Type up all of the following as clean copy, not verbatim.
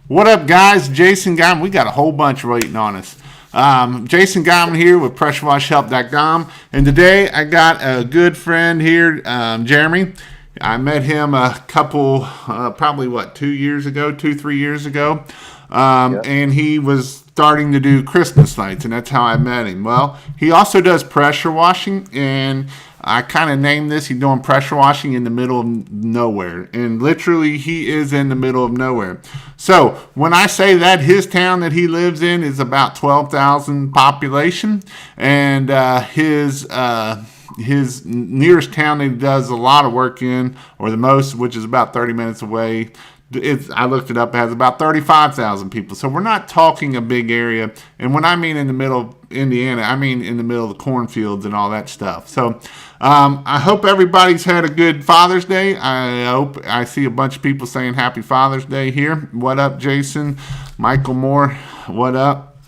What up, guys? Jason Geiman. We got a whole bunch waiting on us. Jason Geiman here with PressureWashHelp.com. And today I got a good friend here, Jeremy. I met him a couple, probably 3 years ago. Yep. And he was starting to do Christmas lights, and that's how I met him. Well, he also does pressure washing, and I kind of named this. He's doing pressure washing in the middle of nowhere, and literally he is in the middle of nowhere. So when I say that, his town that he lives in is about 12,000 population, and his nearest town that he does a lot of work in, or the most, which is about 30 minutes away. I looked it up. It has about 35,000 people. So we're not talking a big area. And when I mean in the middle of Indiana, I mean in the middle of the cornfields and all that stuff. So I hope everybody's had a good Father's Day. I hope I see a bunch of people saying Happy Father's Day here. What up, Jason? Michael Moore, what up?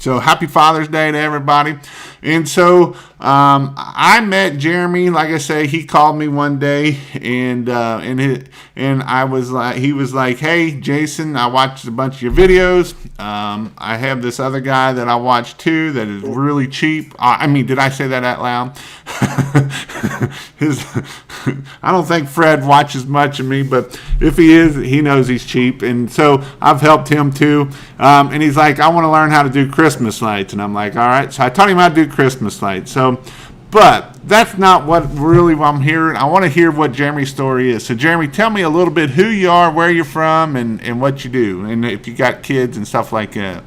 So happy Father's Day to everybody. And so I met Jeremy. Like I say, he called me one day, and I was like, he was like, "Hey, Jason, I watched a bunch of your videos. I have this other guy that I watch too that is really cheap." I mean, did I say that out loud? I don't think Fred watches much of me, but if he is, he knows he's cheap. And so I've helped him too. And he's like, "I want to learn how to do Christmas lights." And I'm like, "All right." So I taught him how to do Christmas lights. So, but that's not what really I'm hearing. I want to hear what Jeremy's story is. So Jeremy, tell me a little bit who you are, where you're from, and what you do, and if you got kids and stuff like that.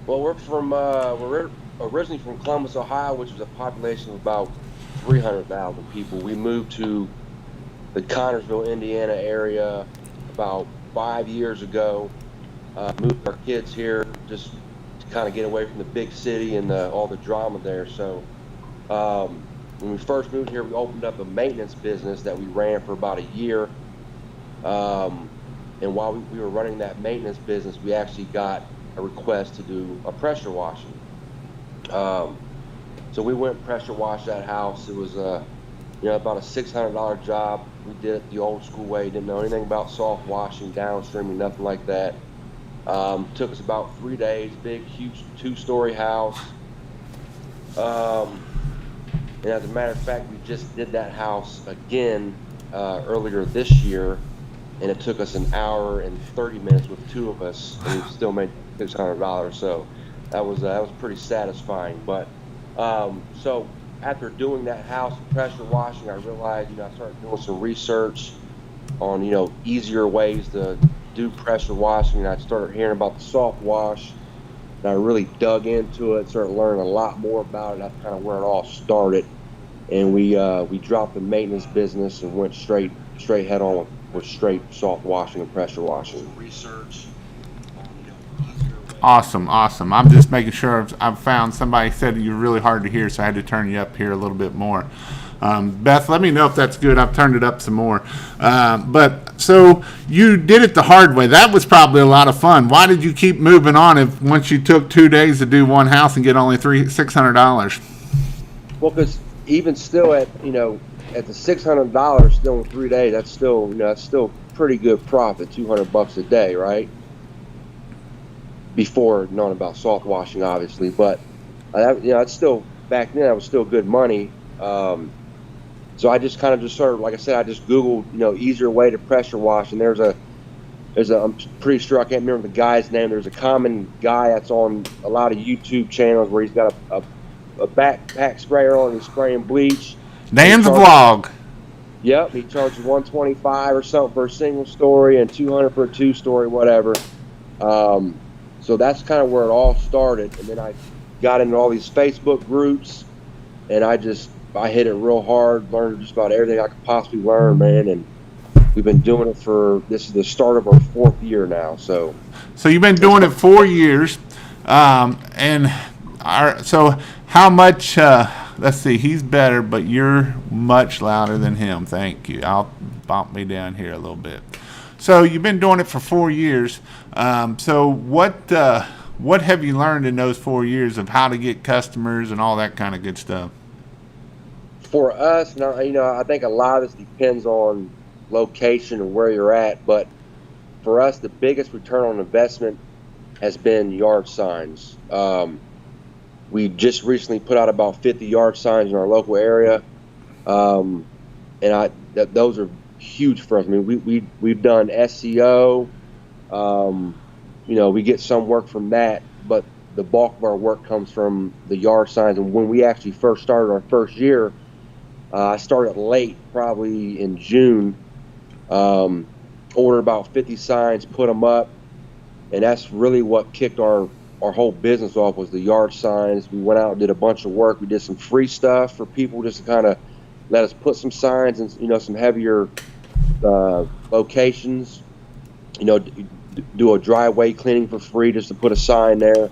Well, we're originally from Columbus, Ohio, which was a population of about 300,000 people. We moved to the Connersville, Indiana area about 5 years ago. Moved our kids here just to kind of get away from the big city and all the drama there. So when we first moved here, we opened up a maintenance business that we ran for about a year. And while we were running that maintenance business, we actually got a request to do a pressure washing. So we went and pressure washed that house. It was about a $600 job. We did it the old school way. Didn't know anything about soft washing, downstreaming, nothing like that. Took us about 3 days. Big, huge 2-story house. And as a matter of fact, we just did that house again earlier this year, and it took us an hour and 30 minutes with 2 of us, and we still made $600. So that was pretty satisfying. But so after doing that house and pressure washing, I realized, I started doing some research on, easier ways to do pressure washing, and I started hearing about the soft wash, and I really dug into it, started learning a lot more about it. That's kind of where it all started. And we dropped the maintenance business and went straight head on with straight soft washing and pressure washing. Research. Awesome. I'm just making sure I've found somebody said you're really hard to hear, so I had to turn you up here a little bit more. Beth, let me know if that's good. I've turned it up some more. But so you did it the hard way. That was probably a lot of fun. Why did you keep moving on if once you took 2 days to do one house and get only $600? Well, because even still at the $600 still in 3 days, that's still pretty good profit, $200 a day, right? Before knowing about soft washing, obviously, but it's still, back then that was still good money. So I just started, like I said, I just Googled, easier way to pressure wash, and I'm pretty sure, I can't remember the guy's name. There's a common guy that's on a lot of YouTube channels where he's got a backpack sprayer on and he's spraying bleach. Dan's vlog. Yep, he charges $125 or something for a single story and $200 for a 2-story, whatever. So that's kind of where it all started, and then I got into all these Facebook groups, and I hit it real hard, learned just about everything I could possibly learn, man, and we've been doing it this is the start of our 4th year now. So you've been doing it 4 years, so how much, let's see, he's better, but you're much louder than him. Thank you. I'll bump me down here a little bit. So you've been doing it for 4 years. So what have you learned in those 4 years of how to get customers and all that kind of good stuff? For us, now, I think a lot of this depends on location and where you're at, but for us, the biggest return on investment has been yard signs. We just recently put out about 50 yard signs in our local area, and those are huge for us. I mean, we've done SEO. We get some work from that, but the bulk of our work comes from the yard signs. And when we actually first started our first year, I started late, probably in June. Ordered about 50 signs, put them up, and that's really what kicked our whole business off, was the yard signs. We went out and did a bunch of work. We did some free stuff for people just to kind of let us put some signs in, some heavier locations. Do a driveway cleaning for free just to put a sign there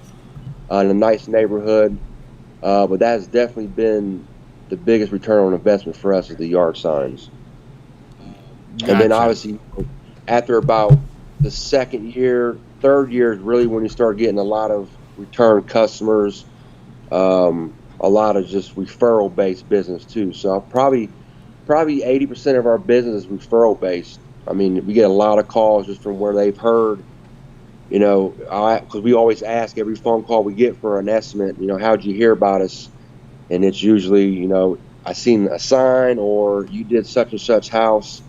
in a nice neighborhood. But that has definitely been the biggest return on investment for us, is the yard signs. Gotcha. And then obviously, after about the second year, third year is really when you start getting a lot of return customers, a lot of just referral-based business too. So probably 80% of our business is referral-based. I mean, we get a lot of calls just from where they've heard, because we always ask every phone call we get for an estimate, how'd you hear about us? And it's usually, I seen a sign, or you did such and such house.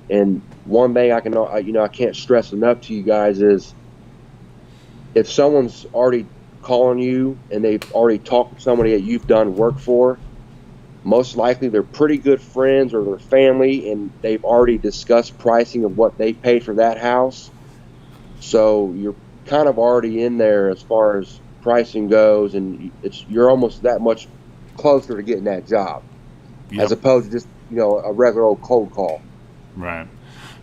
And one thing I can't stress enough to you guys is, if someone's already calling you and they've already talked to somebody that you've done work for, most likely they're pretty good friends or their family, and they've already discussed pricing of what they paid for that house. So you're kind of already in there as far as pricing goes, and you're almost that much closer to getting that job, as opposed to just a regular old cold call. Right.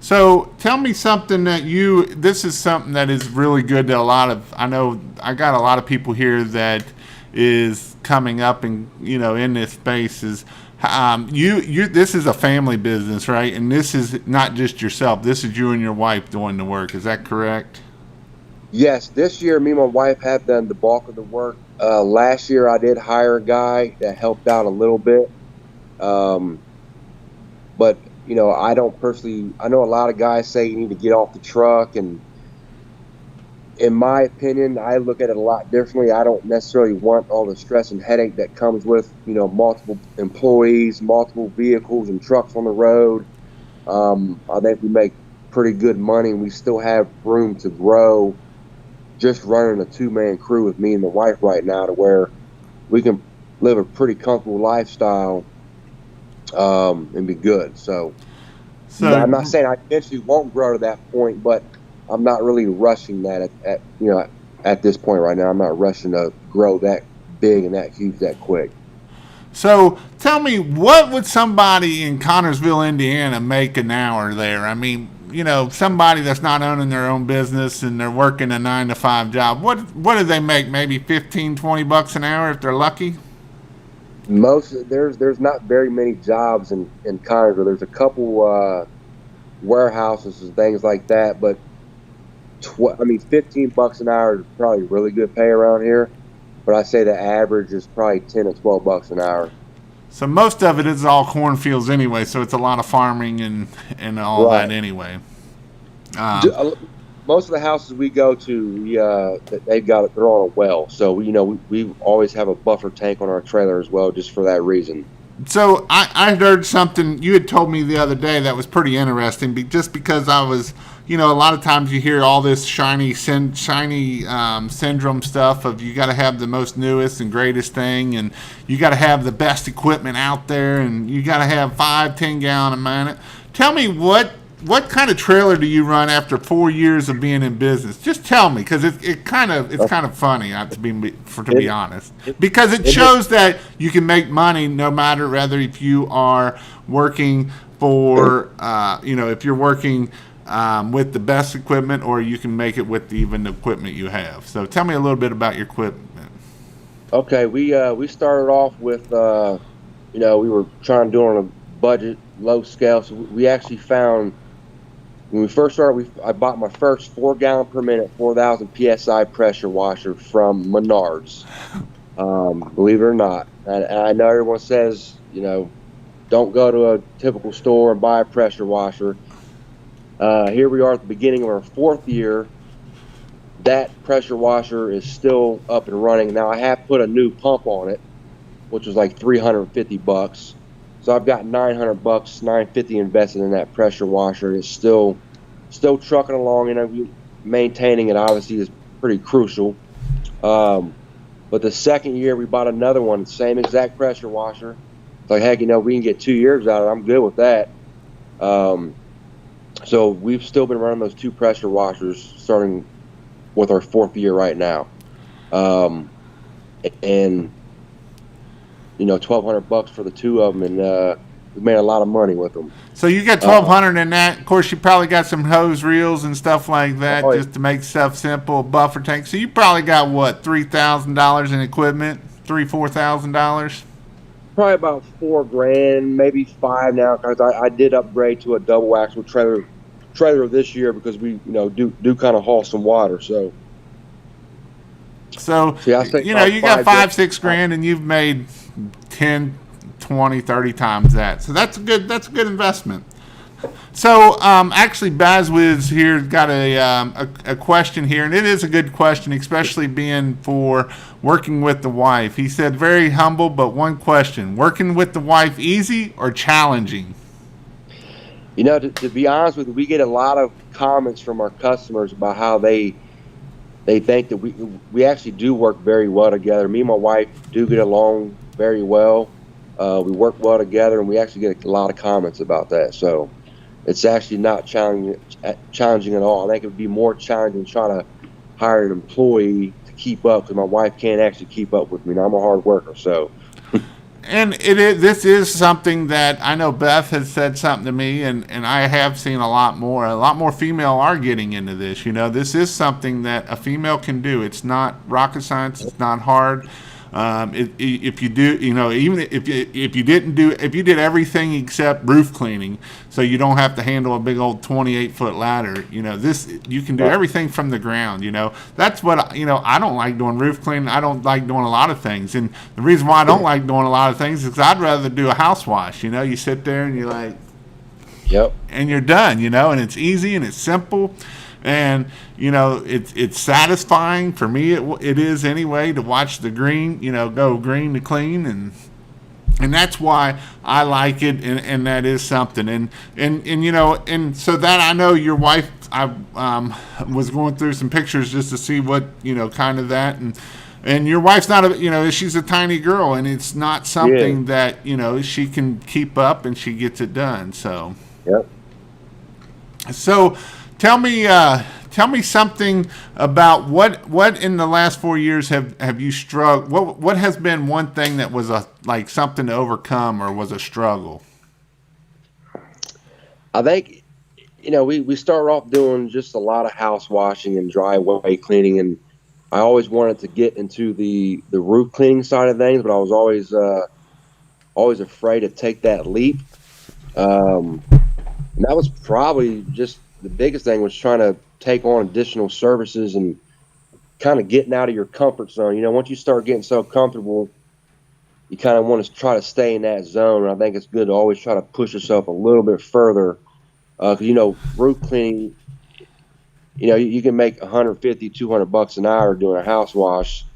So tell me something this is something that is really good to I know I got a lot of people here that is coming up and, in this space is, this is a family business, right? And this is not just yourself. This is you and your wife doing the work. Is that correct? Yes. This year, me and my wife have done the bulk of the work. Last year, I did hire a guy that helped out a little bit. But I don't personally, I know a lot of guys say you need to get off the truck, and in my opinion, I look at it a lot differently. I don't necessarily want all the stress and headache that comes with, multiple employees, multiple vehicles and trucks on the road. I think we make pretty good money, and we still have room to grow just running a two-man crew with me and the wife right now, to where we can live a pretty comfortable lifestyle and be good. So I'm not saying I eventually won't grow to that point, but I'm not really rushing that at this point right now. I'm not rushing to grow that big and that huge that quick. So tell me, what would somebody in Connersville, Indiana make an hour there? I mean, somebody that's not owning their own business and they're working a 9-to-5 job, what do they make? Maybe $15-$20 an hour if they're lucky? There's not very many jobs in Connersville. There's a couple warehouses and things like that, but $15 an hour is probably really good pay around here. But I say the average is probably $10 to $12 an hour. So most of it is all cornfields anyway. So it's a lot of farming and all right. that anyway. Most of the houses we go to, they're on a well. So we always have a buffer tank on our trailer as well, just for that reason. So I heard something you had told me the other day that was pretty interesting. Just because I was, a lot of times you hear all this shiny syndrome stuff of you got to have the most newest and greatest thing, and you got to have the best equipment out there, and you got to have 5-10 gallon a minute. Tell me what kind of trailer do you run after 4 years of being in business? Just tell me, because it's kind of funny, to be honest, because it shows that you can make money no matter whether if you are working for if you're working with the best equipment, or you can make it with even the equipment you have. So tell me a little bit about your equipment. Okay, we started off with we were trying to do it on a budget, low scale. So we actually found, when we first started, I bought my first 4 gallon per minute, 4,000 PSI pressure washer from Menards. Believe it or not. And I know everyone says, don't go to a typical store and buy a pressure washer. Here we are at the beginning of our 4th year. That pressure washer is still up and running. Now I have put a new pump on it, which was like $350. So I've got $900, 950 invested in that pressure washer. It's still trucking along, maintaining it obviously is pretty crucial. But the second year we bought another one, same exact pressure washer. It's like, heck, we can get 2 years out of it. I'm good with that. So we've still been running those 2 pressure washers starting with our 4th year right now. And $1,200 for the 2 of them, and we made a lot of money with them. So you got 1,200 in that. Of course, you probably got some hose reels and stuff like that, just to make stuff simple. Buffer tank. So you probably got what, $3,000 in equipment, $4,000. Probably about $4,000, maybe 5 now, because I did upgrade to a double axle trailer this year because we do kind of haul some water. So yeah, I think you got 5-6 grand, and you've made 10, 20, 30 times that. So that's a good investment. So actually, Bazwiz here got a question here, and it is a good question, especially being for working with the wife. He said, very humble, but one question: working with the wife easy or challenging? To be honest with you, we get a lot of comments from our customers about how they think that we actually do work very well together. Me and my wife do get along very well. We work well together, and we actually get a lot of comments about that. So it's actually not challenging at all. I think it would be more challenging trying to hire an employee to keep up, because my wife can't actually keep up with me. Now, I'm a hard worker, so. And this is something that I know Beth has said something to me, and I have seen a lot more female are getting into this. This is something that a female can do. It's not rocket science. It's not hard. If you do, even if you did everything except roof cleaning, so you don't have to handle a big old 28-foot ladder, you can do everything from the ground. That's what I don't like doing roof cleaning. I don't like doing a lot of things, and the reason why I don't like doing a lot of things is because I'd rather do a house wash. You sit there and you're like, yep, and you're done. And it's easy and it's simple. And it's satisfying for me. It is anyway to watch the green, go green to clean, and that's why I like it. And that is something. And so that I know your wife. I was going through some pictures just to see what kind of that and your wife's not she's a tiny girl, and it's not something that she can keep up, and she gets it done. So yep. So. Tell me something about what in the last 4 years have you struggled? What has been one thing that was something to overcome or was a struggle? I think we started off doing just a lot of house washing and driveway cleaning, and I always wanted to get into the roof cleaning side of things, but I was always afraid to take that leap. And that was probably just the biggest thing, was trying to take on additional services and kind of getting out of your comfort zone. Once you start getting so comfortable, you kind of want to try to stay in that zone. And I think it's good to always try to push yourself a little bit further. Because, roof cleaning, you can make $150, $200 an hour doing a house wash.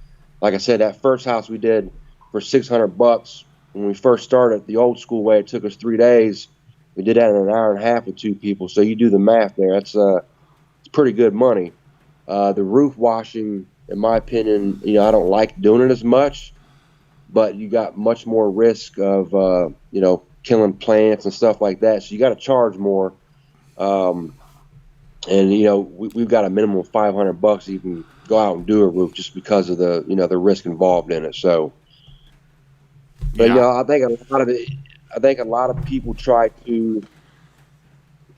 Like I said, that first house we did for $600 when we first started the old school way, it took us 3 days. We did that in an hour and a half with 2 people. So you do the math there. It's pretty good money. The roof washing, in my opinion, I don't like doing it as much, but you got much more risk of, killing plants and stuff like that. So you got to charge more. And, we've got a minimum of $500 to even go out and do a roof, just because of the, the risk involved in it. So, but, I think a lot of people try to,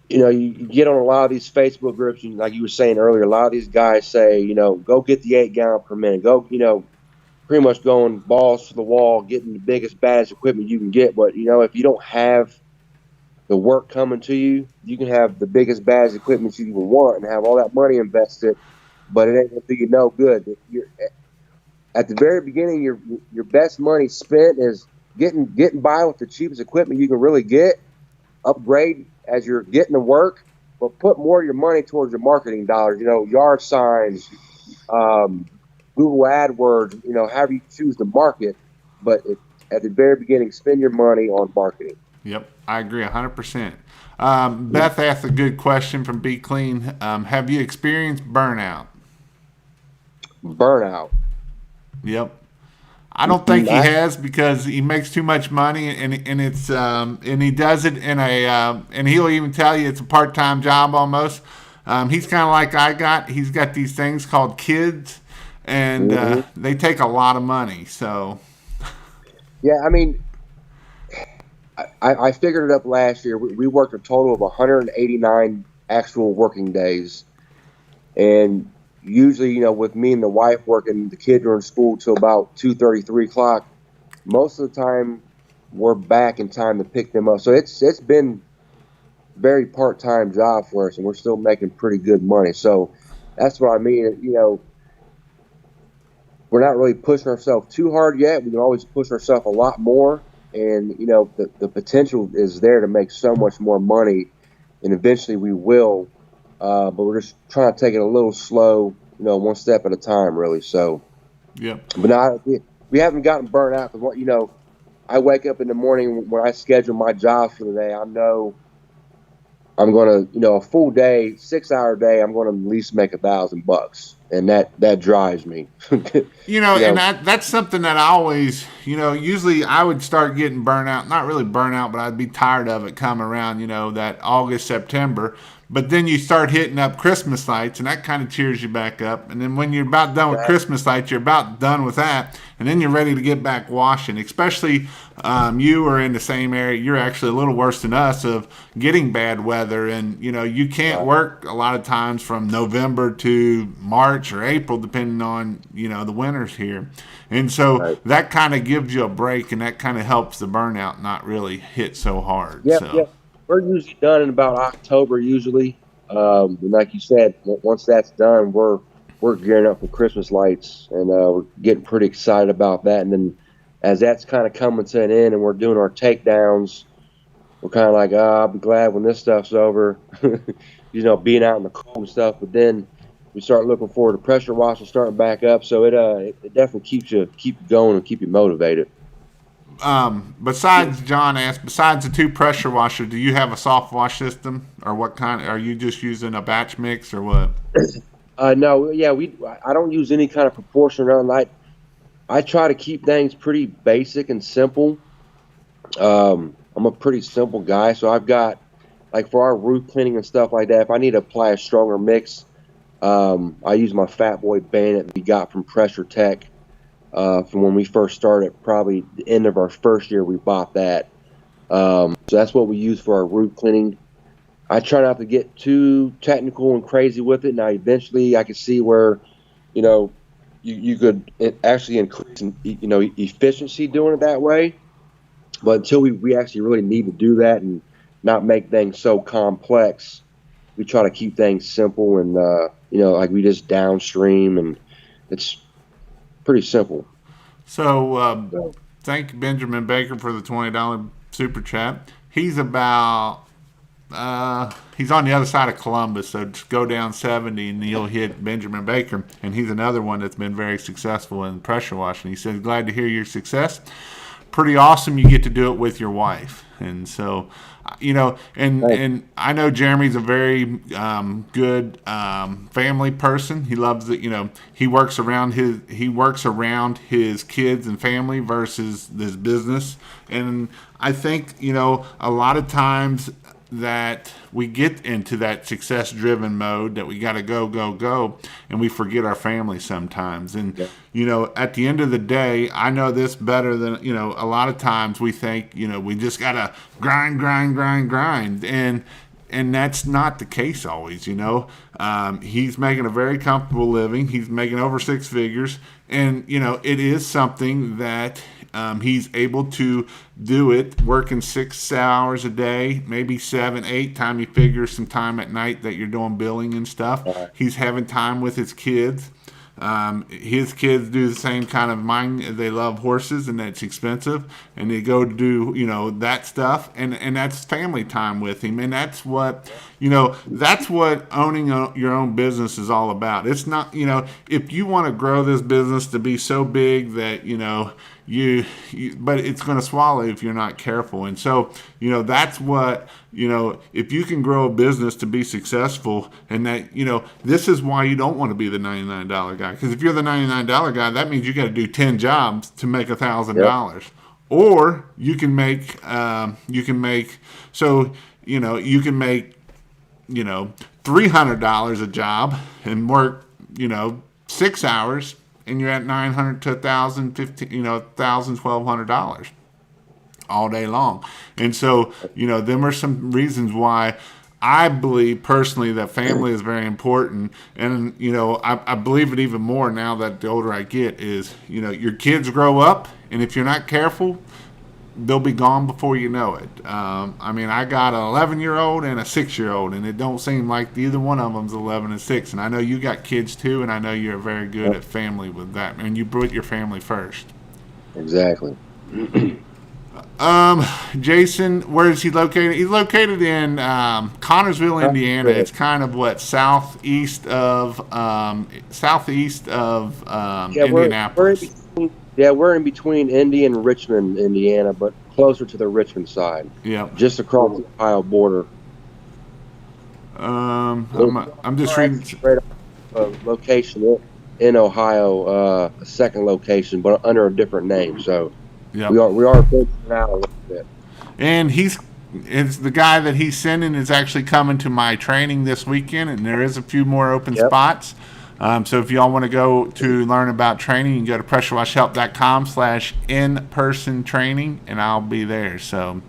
you get on a lot of these Facebook groups, and like you were saying earlier, a lot of these guys say, go get the 8 gallon per minute, go, pretty much going balls to the wall, getting the biggest, baddest equipment you can get. But, if you don't have the work coming to you, you can have the biggest, baddest equipment you even want and have all that money invested, but it ain't going to do you no good. At the very beginning, your best money spent is getting by with the cheapest equipment you can really get, upgrade as you're getting to work, but put more of your money towards your marketing dollars. Yard signs, um, Google AdWords. However you choose to market, but at the very beginning, spend your money on marketing. Yep, I agree 100%. Beth asked a good question from Be Clean. Have you experienced burnout? Burnout. Yep. I don't think he has because he makes too much money and it's and he does it in a and he'll even tell you it's a part-time job almost. He's kind of like he's got these things called kids and they take a lot of money. So yeah, I mean, I figured it up last year. We worked a total of 189 actual working days, and usually, with me and the wife working, the kids are in school till about 2:30, 3 o'clock. Most of the time, we're back in time to pick them up. So it's been very part-time job for us, and we're still making pretty good money. So that's what I mean. We're not really pushing ourselves too hard yet. We can always push ourselves a lot more, and the potential is there to make so much more money, and eventually we will. But we're just trying to take it a little slow, one step at a time, really. So, yep. But we haven't gotten burnt out because I wake up in the morning when I schedule my jobs for the day. I know I'm gonna, a full day, 6-hour day. I'm gonna at least make $1,000, and that drives me. And that's something that I always, usually I would start getting burnout. Not really burnout, but I'd be tired of it come around, that August, September. But then you start hitting up Christmas lights, and that kind of cheers you back up. And then when you're about done with Christmas lights, you're about done with that, and then you're ready to get back washing. Especially you are in the same area. You're actually a little worse than us of getting bad weather, and you can't work a lot of times from November to March or April, depending on the winters here. And so that kind of gives you a break, and that kind of helps the burnout not really hit so hard. Yeah. We're usually done in about October, usually. And like you said, once that's done, we're gearing up for Christmas lights, and we're getting pretty excited about that. And then as that's kind of coming to an end and we're doing our takedowns, we're kind of like, I'll be glad when this stuff's over, being out in the cold and stuff. But then we start looking forward to pressure washing starting back up. So it definitely keep you going and keep you motivated. Besides the 2 pressure washers, do you have a soft wash system, or what kind? Are you just using a batch mix or what? No, yeah, I don't use any kind of proportion or nothing. I try to keep things pretty basic and simple. I'm a pretty simple guy, so I've got, like, for our roof cleaning and stuff like that, if I need to apply a stronger mix, I use my Fat Boy Bandit that we got from Pressure Tech. From when we first started, probably the end of our first year, we bought that. So that's what we use for our roof cleaning. I try not to get too technical and crazy with it. Now, eventually, I can see where, you could actually increase, efficiency doing it that way. But until we actually really need to do that and not make things so complex, we try to keep things simple and, like we just downstream, and it's pretty simple. So, thank you, Benjamin Baker, for the $20 super chat. He's about he's on the other side of Columbus, so just go down 70 and you'll hit Benjamin Baker, and he's another one that's been very successful in pressure washing. He says, glad to hear your success. Pretty awesome you get to do it with your wife. And so, and I know Jeremy's a very good family person. He loves it. He works around his kids and family versus this business. And I think, a lot of times that we get into that success-driven mode that we got to go, and we forget our family sometimes. And, at the end of the day, I know this better than, a lot of times we think, we just got to grind. And that's not the case always, He's making a very comfortable living. He's making over 6 figures. And, it is something that he's able to do it, working 6 hours a day, maybe 7, 8 time you figure some time at night that you're doing billing and stuff. He's having time with his kids. His kids do the same kind of mind. They love horses, and that's expensive, and they go do that stuff, and that's family time with him, and that's what that's what owning your own business is all about. It's not if you want to grow this business to be so big that you but it's going to swallow if you're not careful. And so that's what if you can grow a business to be successful, and that this is why you don't want to be the $99 guy, because if you're the $99 guy, that means you got to do 10 jobs to make $1,000. Yep. Or you can make $300 a job and work 6 hours, and you're at $900 to $1,000, $1,200 all day long. And so them are some reasons why I believe personally that family is very important. And I believe it even more now that the older I get is your kids grow up, and if you're not careful, they'll be gone before you know it. I got an 11-year-old and a 6-year-old, and it don't seem like either one of them's 11 and 6. And I know you got kids too, and I know you're very good at family with that, and you put your family first. Exactly. Jason, where is he located? He's located in Connersville, Indiana. It's kind of southeast of Indianapolis. We're in between Indy and Richmond, Indiana, but closer to the Richmond side. Yeah, just across the Ohio border. I'm just reading. Right location in Ohio, a second location, but under a different name. So we are venturing out a little bit. And it's the guy that he's sending is actually coming to my training this weekend, and there is a few more open spots. So if y'all want to go to learn about training, you can go to pressurewashhelp.com/in-person training, and I'll be there. So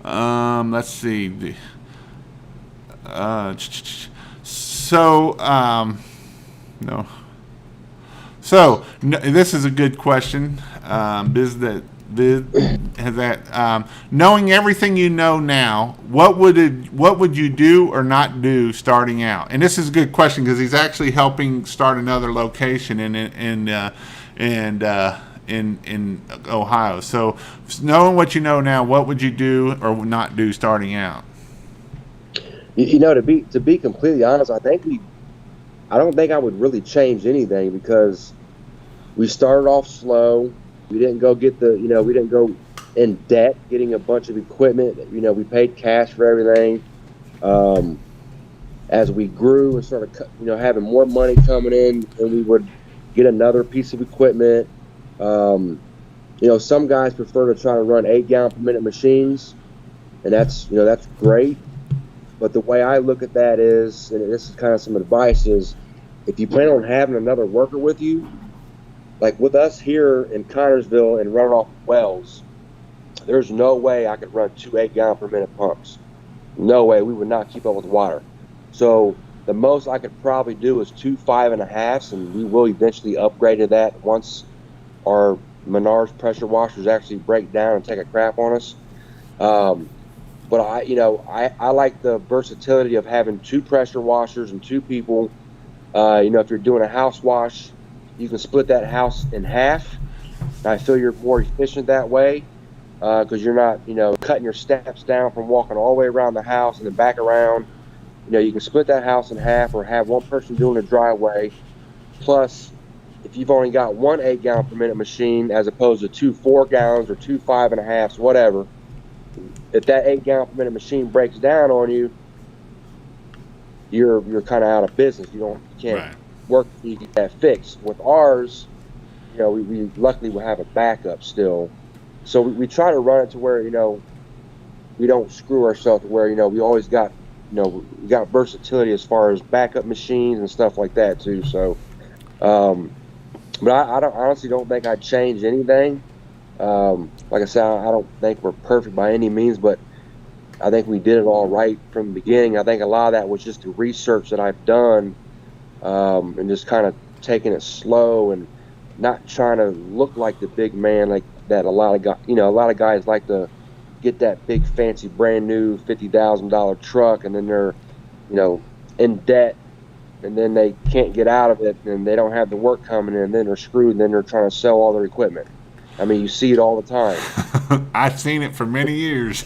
let's see. No. So this is a good question. Knowing everything you know now, what would you do or not do starting out? And this is a good question because he's actually helping start another location in Ohio. So knowing what you know now, what would you do or not do starting out? To be completely honest, I don't think I would really change anything, because we started off slow. We didn't go we didn't go in debt getting a bunch of equipment. We paid cash for everything. As we grew and started, having more money coming in, and we would get another piece of equipment. Some guys prefer to try to run 8-gallon per minute machines, and that's great. But the way I look at that is, and this is kind of some advice, is if you plan on having another worker with you, like with us here in Connersville and running off wells, there's no way I could run 2 8-gallon per minute pumps. No way. We would not keep up with water. So the most I could probably do is 2 5.5s, and we will eventually upgrade to that once our Menards pressure washers actually break down and take a crap on us. But I like the versatility of having 2 pressure washers and 2 people. If you're doing a house wash, you can split that house in half. I feel you're more efficient that way, because you're not, cutting your steps down from walking all the way around the house and then back around. You can split that house in half, or have one person doing the driveway. Plus, if you've only got 1 8-gallon per minute machine as opposed to 2 4-gallons or 2 5.5s, whatever, if that 8-gallon per minute machine breaks down on you, you're kind of out of business. You can't work to get that fixed. With ours, we luckily will have a backup still, so we try to run it to where we don't screw ourselves, to where we always got we got versatility as far as backup machines and stuff like that too. So, but I honestly don't think I'd change anything. Like I said, I don't think we're perfect by any means, but I think we did it all right from the beginning. I think a lot of that was just the research that I've done, and just kind of taking it slow and not trying to look like the big man like that. A lot of guys like to get that big fancy brand new $50,000 truck, and then they're in debt and then they can't get out of it, and they don't have the work coming in, and then they're screwed, and then they're trying to sell all their equipment. I mean, you see it all the time. I've seen it for many years.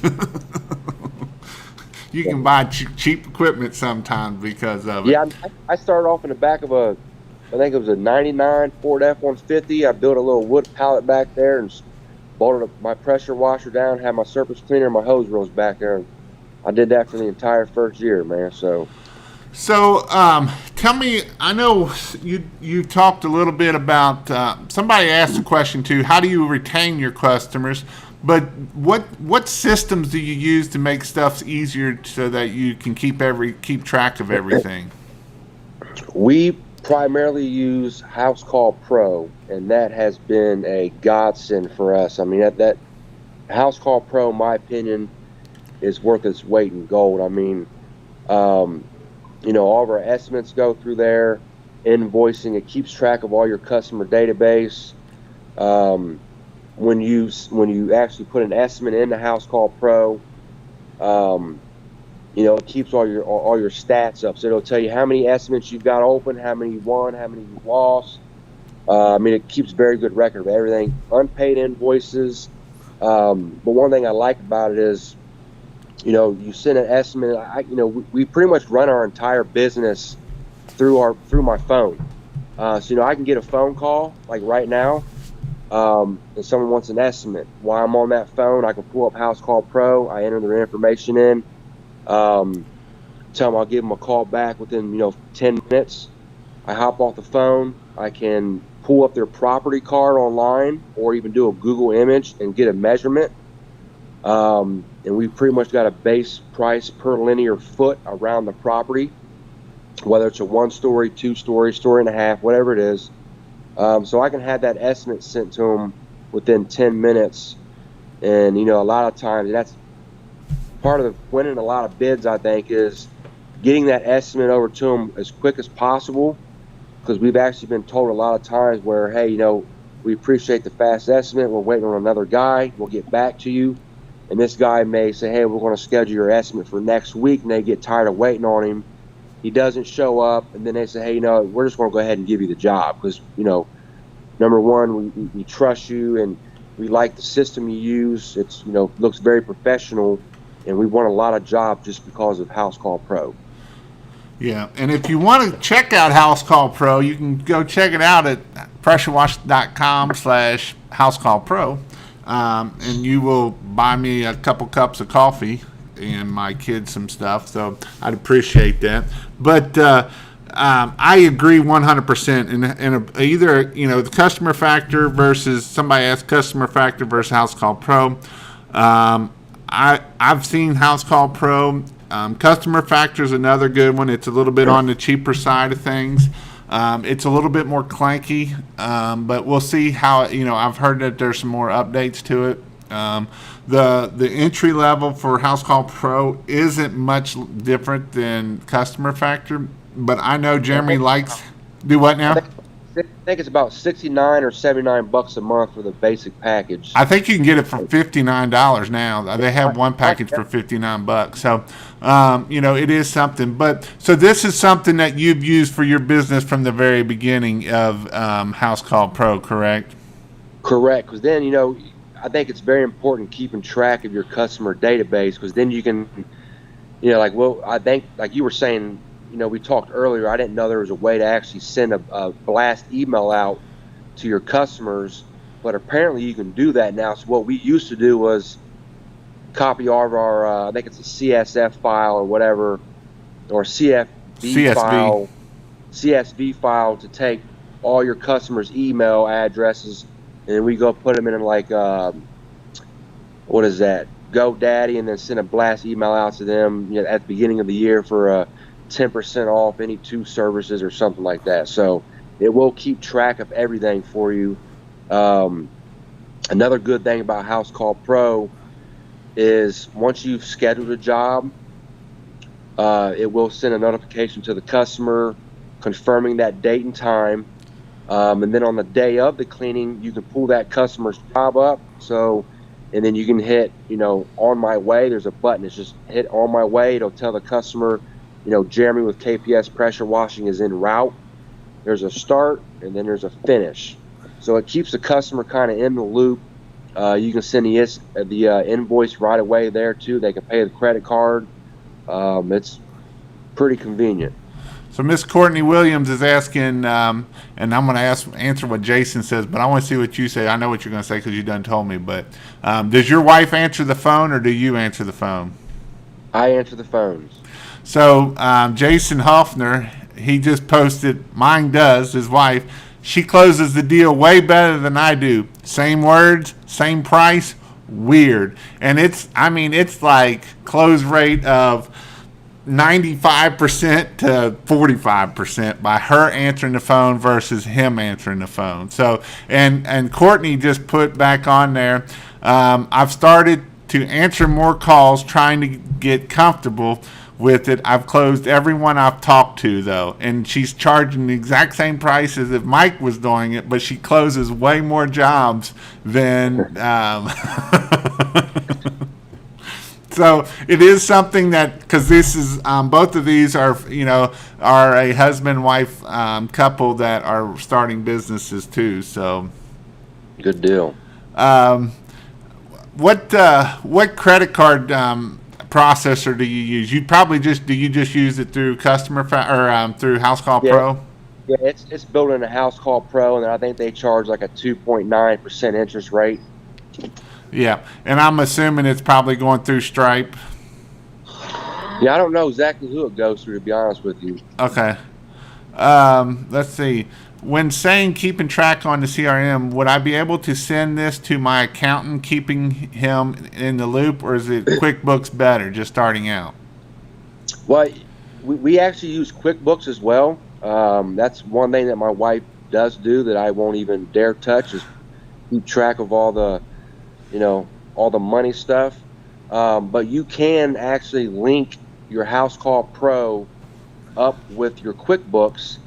You can buy cheap equipment sometimes because of it. Yeah, I started off in the back of I think it was a 99 Ford F-150. I built a little wood pallet back there and bolted my pressure washer down, had my surface cleaner and my hose reels back there. I did that for the entire first year, man. So tell me, I know you talked a little bit about, somebody asked a question too, how do you retain your customers? But what systems do you use to make stuff easier so that you can keep track of everything? We primarily use House Call Pro, and that has been a godsend for us. I mean, that House Call Pro, in my opinion, is worth its weight in gold. I mean, all of our estimates go through there, invoicing, it keeps track of all your customer database. When you actually put an estimate into House Call Pro, it keeps all your stats up. So it'll tell you how many estimates you've got open, how many you won, how many you lost. I mean, it keeps very good record of everything. Unpaid invoices. But one thing I like about it is, you send an estimate. We pretty much run our entire business through my phone. So I can get a phone call like right now, and someone wants an estimate. While I'm on that phone, I can pull up House Call Pro. I enter their information in. Tell them I'll give them a call back within 10 minutes. I hop off the phone. I can pull up their property card online, or even do a Google image and get a measurement. And we pretty much got a base price per linear foot around the property, whether it's a 1-story, 2-story, story and a half, whatever it is. So I can have that estimate sent to them within 10 minutes. And, a lot of times that's part of winning a lot of bids, I think, is getting that estimate over to them as quick as possible. Because we've actually been told a lot of times where, hey, we appreciate the fast estimate. We're waiting on another guy. We'll get back to you. And this guy may say, hey, we're going to schedule your estimate for next week. And they get tired of waiting on him. He doesn't show up. And then they say, hey, we're just going to go ahead and give you the job. Because, number one, we trust you and we like the system you use. It's, looks very professional. And we won a lot of jobs just because of House Call Pro. Yeah, and if you want to check out House Call Pro, you can go check it out at pressurewash.com/housecallpro. And you will buy me a couple cups of coffee and my kids some stuff. So I'd appreciate that. But I agree 100%. In either, the customer factor versus somebody asked customer factor versus House Call Pro. I've seen House Call Pro. Customer factor is another good one. It's a little bit on the cheaper side of things. It's a little bit more clanky, but we'll see how. I've heard that there's some more updates to it. The entry level for House Call Pro isn't much different than customer factor, but I know Jeremy likes. Do what now? I think it's about $69 or $79 a month for the basic package. I think you can get it for $59 now. They have one package for $59. So, it is something. But so this is something that you've used for your business from the very beginning of House Call Pro, correct? Correct. Because then, I think it's very important keeping track of your customer database, because then you can, I think, like you were saying, we talked earlier, I didn't know there was a way to actually send a blast email out to your customers, but apparently you can do that now. So what we used to do was copy all of our, I think it's a CSF file or whatever, or CSV file to take all your customers' email addresses, and then we go put them in like, what is that, GoDaddy, and then send a blast email out to them at the beginning of the year for 10% off any 2 services or something like that. So it will keep track of everything for you. Another good thing about House Call Pro is once you've scheduled a job, it will send a notification to the customer confirming that date and time. And then on the day of the cleaning, you can pull that customer's job up. And then you can hit, on my way. There's a button. It's just hit on my way. It'll tell the customer, Jeremy with KPS Pressure Washing is en route. There's a start and then there's a finish. So it keeps the customer kind of in the loop. You can send the invoice right away there too. They can pay the credit card. It's pretty convenient. So Miss Courtney Williams is asking, and I'm going to answer what Jason says, but I want to see what you say. I know what you're going to say because you done told me. But does your wife answer the phone or do you answer the phone? I answer the phones. So Jason Hoffner, he just posted, mine does, his wife. She closes the deal way better than I do. Same words, same price, weird. And it's like close rate of 95% to 45% by her answering the phone versus him answering the phone. So, and Courtney just put back on there, I've started to answer more calls trying to get comfortable with it. I've closed everyone I've talked to, though, and she's charging the exact same price as if Mike was doing it, but she closes way more jobs than so it is something that, because this is both of these are a husband wife couple that are starting businesses too. So good deal. What credit card processor do you use? Do you just use it through through House Call Pro? Yeah, it's built in a House Call Pro, and I think they charge like a 2.9% interest rate. Yeah, and I'm assuming it's probably going through Stripe. Yeah, I don't know exactly who it goes through, to be honest with you. Okay. Let's see. When saying keeping track on the CRM, would I be able to send this to my accountant, keeping him in the loop, or is it QuickBooks better, just starting out? Well, we actually use QuickBooks as well. That's one thing that my wife does do that I won't even dare touch, is keep track of all the money stuff. But you can actually link your House Call Pro up with your QuickBooks.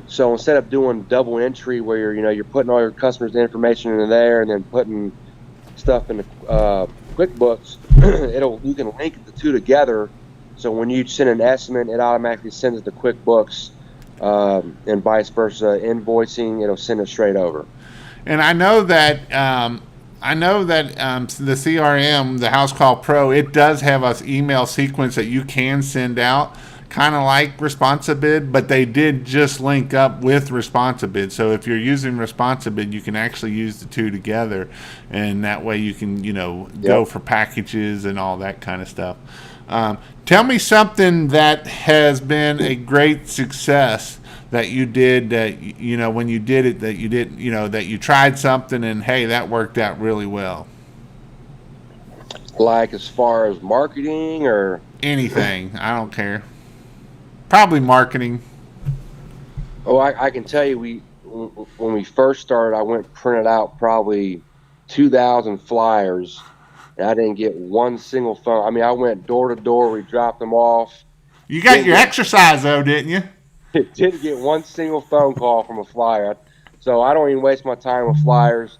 So instead of doing double entry where you're putting all your customers' information into there and then putting stuff in the QuickBooks, you can link the two together. So when you send an estimate, it automatically sends it to QuickBooks, and vice versa. Invoicing, it'll send it straight over. And I know that the CRM, the House Call Pro, it does have an email sequence that you can send out, kind of like Responsibid, but they did just link up with Responsibid. So if you're using Responsibid, you can actually use the two together, and that way you can, go for packages and all that kind of stuff. Tell me something that has been a great success that you did, that when you did it, that you did, that you tried something and hey, that worked out really well. Like as far as marketing or anything, I don't care. Probably marketing. Oh, I can tell you, when we first started, I went and printed out probably 2,000 flyers, and I didn't get one single phone. I mean, I went door to door. We dropped them off. You got your exercise though, didn't you? Didn't get one single phone call from a flyer. So I don't even waste my time with flyers.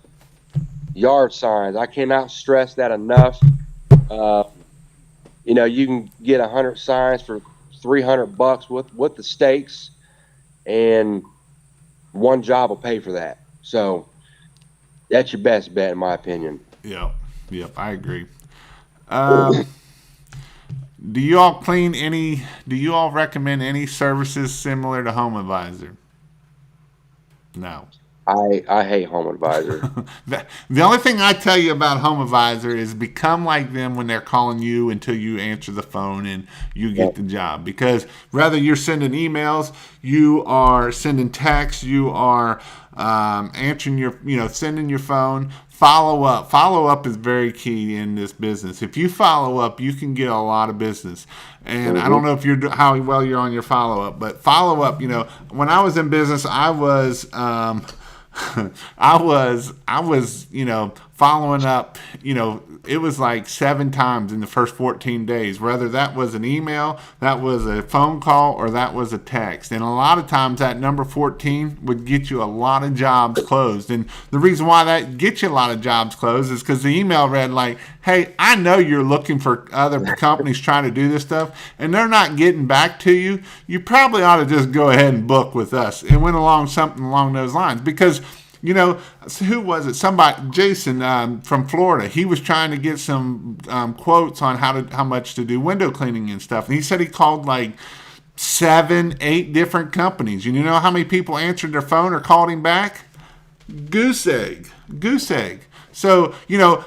Yard signs, I cannot stress that enough. You can get 100 signs for $300 with the stakes, and one job will pay for that. So that's your best bet, in my opinion. Yep, I agree. Do you all recommend any services similar to Home Advisor? No. I hate Home Advisor. The only thing I tell you about Home Advisor is become like them when they're calling you until you answer the phone and you get the job. Because whether you're sending emails, you are sending texts, you are answering sending your phone. Follow up. Follow up is very key in this business. If you follow up, you can get a lot of business. And I don't know if how well you're on your follow up, but follow up. When I was in business, I was following following up, it was like 7 times in the first 14 days, whether that was an email, that was a phone call, or that was a text. And a lot of times that number 14 would get you a lot of jobs closed. And the reason why that gets you a lot of jobs closed is because the email read like, hey, I know you're looking for other companies trying to do this stuff, and they're not getting back to you. You probably ought to just go ahead and book with us. And went along something along those lines because, who was it? Somebody, Jason from Florida. He was trying to get some quotes on how much to do window cleaning and stuff. And he said he called like 7, 8 different companies. And you know how many people answered their phone or called him back? Goose egg. So,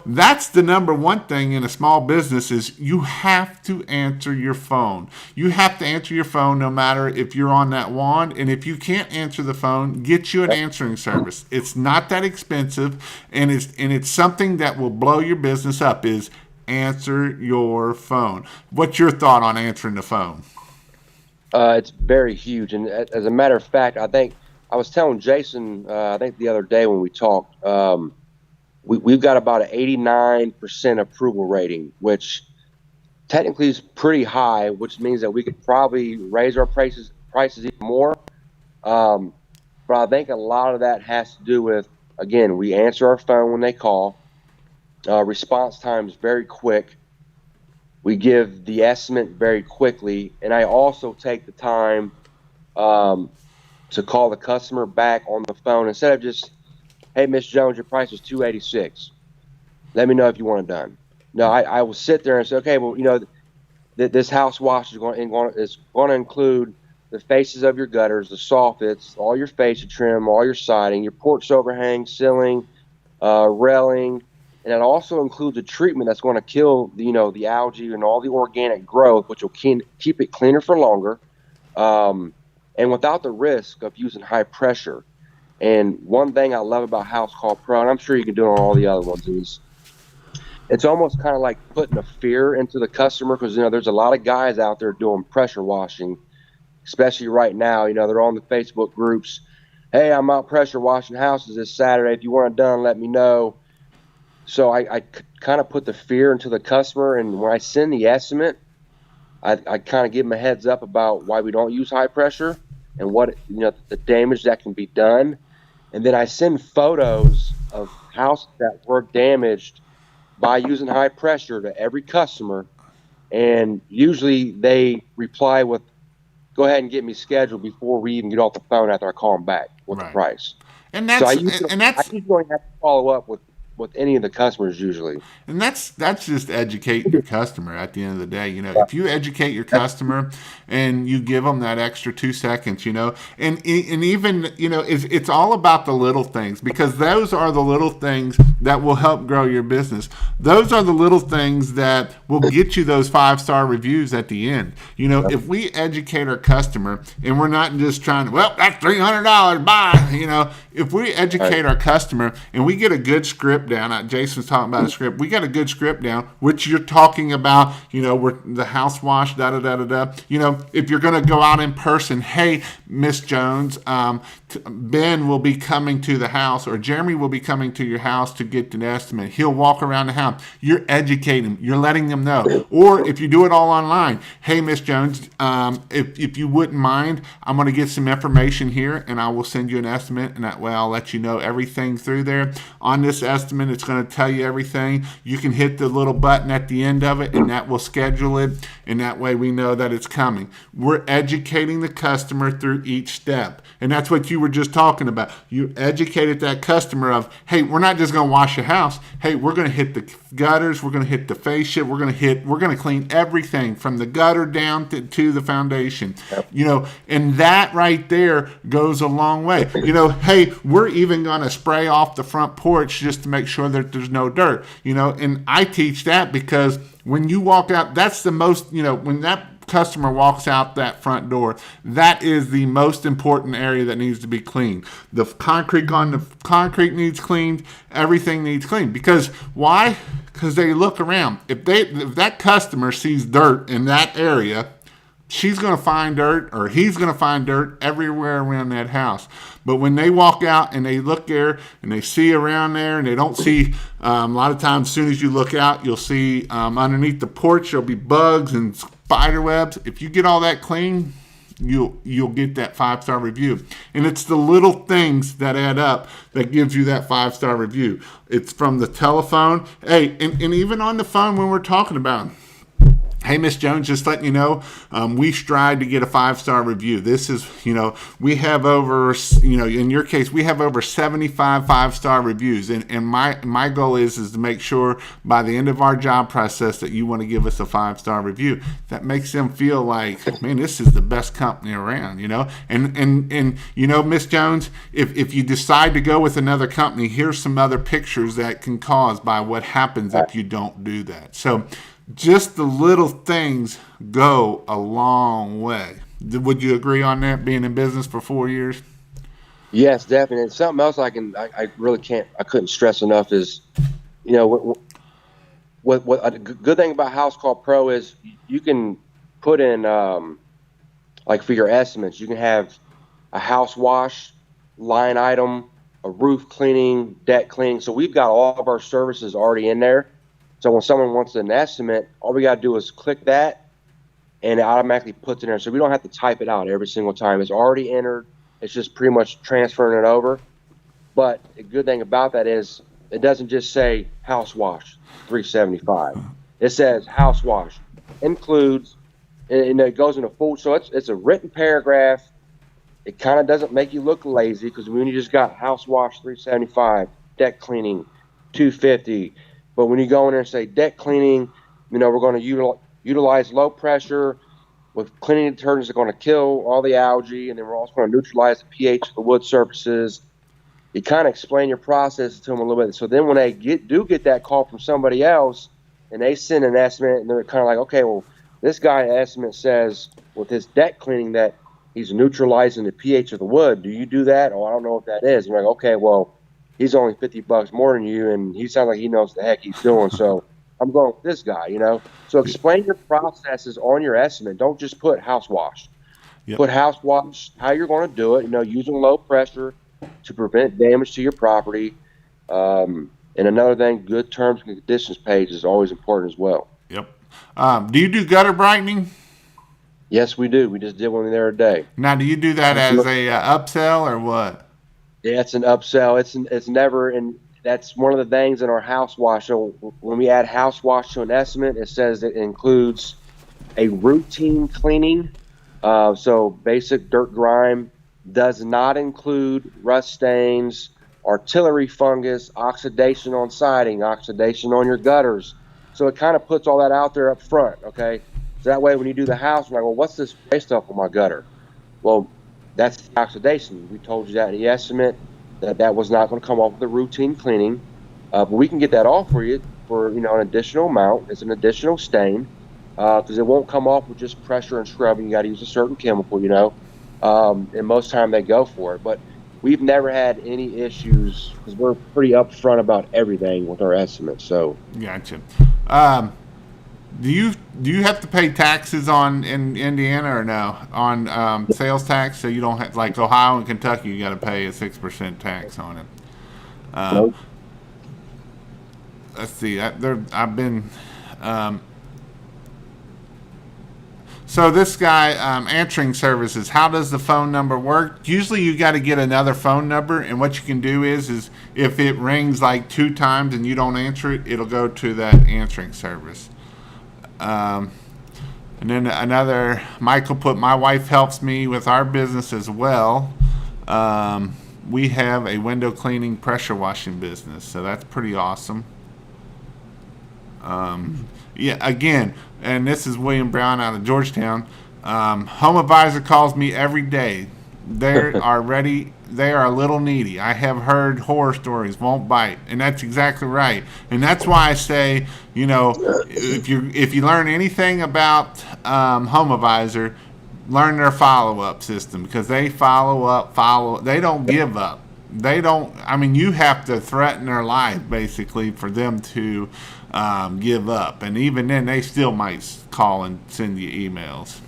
that's the number one thing in a small business is you have to answer your phone. You have to answer your phone no matter if you're on that wand. And if you can't answer the phone, get you an answering service. It's not that expensive, and it's something that will blow your business up is answer your phone. What's your thought on answering the phone? It's very huge. And as a matter of fact, I think I was telling Jason, I think the other day when we talked, we've got about an 89% approval rating, which technically is pretty high, which means that we could probably raise our prices even more. But I think a lot of that has to do with, again, we answer our phone when they call. Response time is very quick. We give the estimate very quickly. And I also take the time to call the customer back on the phone instead of just, hey, Miss Jones, your price is $286. Let me know if you want it done. No, I will sit there and say, okay, well, this house wash is going to include the faces of your gutters, the soffits, all your fascia trim, all your siding, your porch overhang, ceiling, railing, and it also includes a treatment that's going to kill the algae and all the organic growth, which will keep it cleaner for longer, and without the risk of using high pressure. And one thing I love about House Call Pro, and I'm sure you can do it on all the other ones, is it's almost kind of like putting a fear into the customer because, there's a lot of guys out there doing pressure washing, especially right now. They're on the Facebook groups. Hey, I'm out pressure washing houses this Saturday. If you want it done, let me know. So I kind of put the fear into the customer, and when I send the estimate, I kind of give them a heads up about why we don't use high pressure and what, the damage that can be done. And then I send photos of houses that were damaged by using high pressure to every customer. And usually they reply with, go ahead and get me scheduled before we even get off the phone after I call them back with the price. And that's, so I usually don't have to follow up with any of the customers usually. And that's just educating your customer at the end of the day. If you educate your customer and you give them that extra 2 seconds, and even, it's all about the little things because those are the little things that will help grow your business. Those are the little things that will get you those 5-star reviews at the end. If we educate our customer and we're not just trying to, well, that's $300, bye. If we educate our customer and we get a good script down, Jason's talking about a script, we got a good script down, which you're talking about, we're the house wash, da-da-da-da-da. If you're going to go out in person, hey, Miss Jones, Ben will be coming to the house or Jeremy will be coming to your house to get an estimate. He'll walk around the house. You're educating them. You're letting them know. Or if you do it all online, hey, Miss Jones, if you wouldn't mind, I'm going to get some information here and I will send you an estimate, and that way I'll let you know everything through there. On this estimate, it's going to tell you everything. You can hit the little button at the end of it and that will schedule it, and that way we know that it's coming. We're educating the customer through each step, and that's what you were just talking about. You educated that customer of, hey, we're not just going to wash your house. Hey, we're going to hit the gutters. We're going to hit the fascia. We're going to clean everything from the gutter down to the foundation. Yep. And that right there goes a long way. Hey, we're even going to spray off the front porch just to make sure that there's no dirt. And I teach that because when you walk out, that's the most, when that customer walks out that front door, that is the most important area that needs to be cleaned. The concrete needs cleaned. Everything needs cleaned. Because why? Because they look around. If that customer sees dirt in that area, she's going to find dirt, or he's going to find dirt everywhere around that house. But when they walk out and they look there and they see around there and they don't see, a lot of times as soon as you look out, you'll see underneath the porch, there'll be bugs and spider webs. If you get all that clean, you'll get that 5-star review. And it's the little things that add up that gives you that 5-star review. It's from the telephone. Hey, and even on the phone when we're talking about them. Hey, Miss Jones, just letting you know, we strive to get a 5-star review. This is, we have over, in your case, we have over 75 5-star reviews. And my goal is to make sure by the end of our job process that you want to give us a 5-star review. That makes them feel like, man, this is the best company around, And Miss Jones, if you decide to go with another company, here's some other pictures that can cause by what happens if you don't do that. So, just the little things go a long way. Would you agree on that, being in business for 4 years? Yes, definitely. And something else I couldn't stress enough is, what a good thing about House Call Pro is you can put in, like for your estimates, you can have a house wash line item, a roof cleaning, deck cleaning. So we've got all of our services already in there. So when someone wants an estimate, all we got to do is click that, and it automatically puts it in there. So we don't have to type it out every single time. It's already entered. It's just pretty much transferring it over. But the good thing about that is it doesn't just say house wash $375. It says house wash includes, and it goes into full. So it's a written paragraph. It kind of doesn't make you look lazy, because when you just got house wash $375, deck cleaning $250. But when you go in there and say deck cleaning, we're going to utilize low pressure with cleaning detergents that are going to kill all the algae, and then we're also going to neutralize the pH of the wood surfaces. You kind of explain your process to them a little bit. So then when they get that call from somebody else, and they send an estimate, and they're kind of like, okay, well, this guy estimate says with his deck cleaning that he's neutralizing the pH of the wood. Do you do that? Oh, I don't know what that is. And you're like, okay, well, he's only $50 more than you, and he sounds like he knows the heck he's doing. So I'm going with this guy, So explain your processes on your estimate. Don't just put house wash. Yep. Put house wash, how you're going to do it, using low pressure to prevent damage to your property. And another thing, good terms and conditions page is always important as well. Yep. Do you do gutter brightening? Yes, we do. We just did one the other day. Now, do you do that as a upsell or what? Yeah, it's an upsell. It's never, and that's one of the things in our house wash. So when we add house wash to an estimate, it says it includes a routine cleaning. So basic dirt grime, does not include rust stains, artillery fungus, oxidation on siding, oxidation on your gutters. So it kind of puts all that out there up front, okay? So that way when you do the house, you're like, well, what's this gray stuff on my gutter? Well, that's the oxidation. We told you that in the estimate, that was not going to come off with the routine cleaning. But we can get that off for you for an additional amount. It's an additional stain, because it won't come off with just pressure and scrubbing. You got to use a certain chemical, and most time they go for it. But we've never had any issues, because we're pretty upfront about everything with our estimates. So gotcha. Do you have to pay taxes in Indiana or no, on sales tax? So you don't have, like Ohio and Kentucky, you got to pay a 6% tax on it. Nope. Let's see. I've been. So this guy, answering services, how does the phone number work? Usually you got to get another phone number, and what you can do is if it rings like 2 times and you don't answer it, it'll go to that answering service. And then another, Michael put, my wife helps me with our business as well. We have a window cleaning pressure washing business, so that's pretty awesome. Yeah, again, and this is William Brown out of Georgetown. Home Advisor calls me every day. They are a little needy. I have heard horror stories, won't bite, and that's exactly right. And that's why I say, if you learn anything about Home Advisor, learn their follow-up system, because they they don't give up. You have to threaten their life basically for them to give up, and even then they still might call and send you emails.